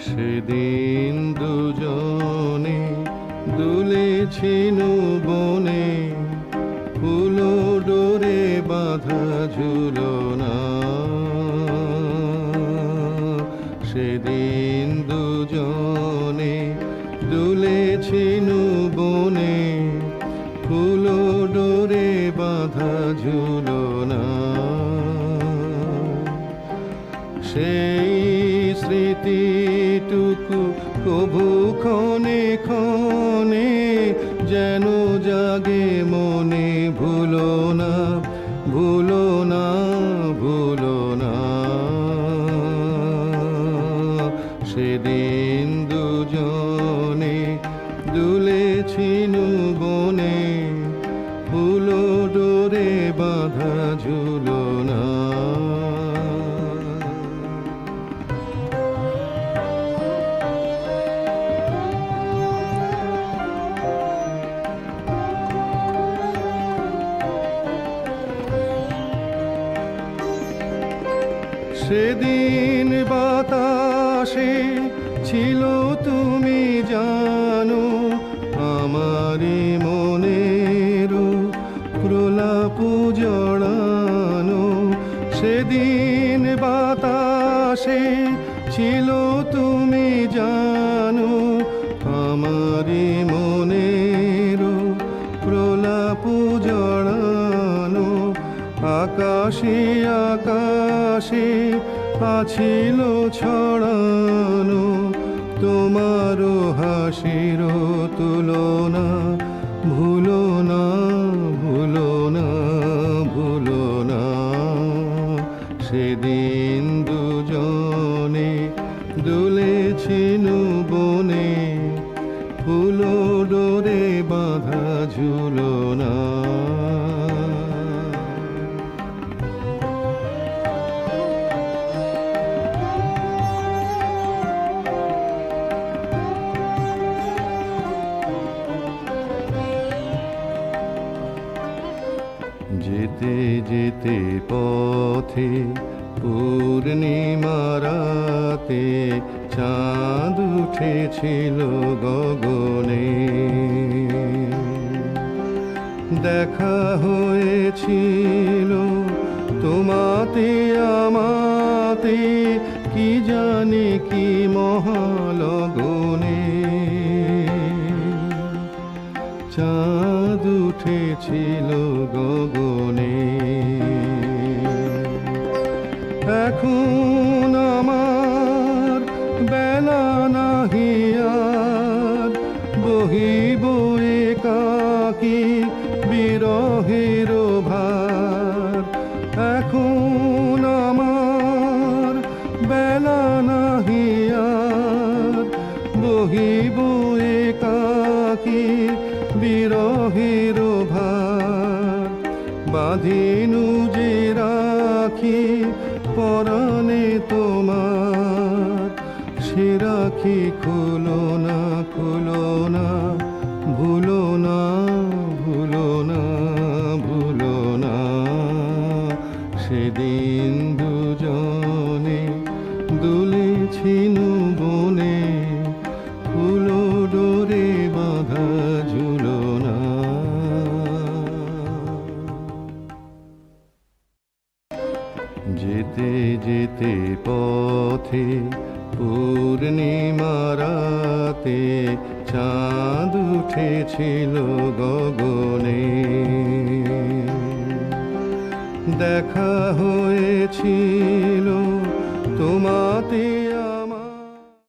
সেদিন দুজনে দুলেছিল বনে, ফুলো ডোরে বাঁধা ঝুলনা। সেদিন দুজনে দুলেছিল বনে, ফুলো ডোরে বাঁধা ঝুলনা। সেই স্মৃতিটুকু কভু ক্ষণে ক্ষণে যেন জাগে মনে, ভুলো না, ভুলো না, ভুলো না। সেদিন দুজনে দুলেছিল বনে, ফুলো ডোরে বাঁধা ঝুলনা। সেদিন বাতাসে ছিল তুমি জানো, আমারি মনের প্রলাপ জড়ানো। সেদিন বাতাসে ছিল তুমি জানো, আমারি মনের প্রলাপ জড়ানো। আকাশে আকাশে আছিল ছড়ানো, তোমারও হাসির তুলনা। ভুলো না, ভুলো না, ভুলো না। সেদিন দুজনে দুলেছিল বনে, ফুলো ডোরে বাঁধা ঝুলনা। যেতে যেতে পথে পূর্ণিমা রাতে, চাঁদ উঠেছিল গগনে। দেখা হয়েছিল তোমাতে আমাতে, কি জানি কি মহালগনে। চাঁদ উঠেছিল গগনে। এখন আমার বেলা নাহি আর, বহিব একাকী বিরহের ভার। এখন আমার বেলা নাহি আর, বহিব একাকী বিরহের ভার। বাঁধিনু যে রাখি পরাণে তোমার, সে রাখি খুলো না, খুলো না, ভুলো না, ভুলো না, ভুলো না। সেদিন দুজনে দুলেছিল বনে, ফুলো ডোরে বাঁধা ঝুলনা। যেতে যেতে পথে পূর্ণিমা রাতে, চাঁদ উঠেছিল গগনে। দেখা হয়েছিল তোমাতে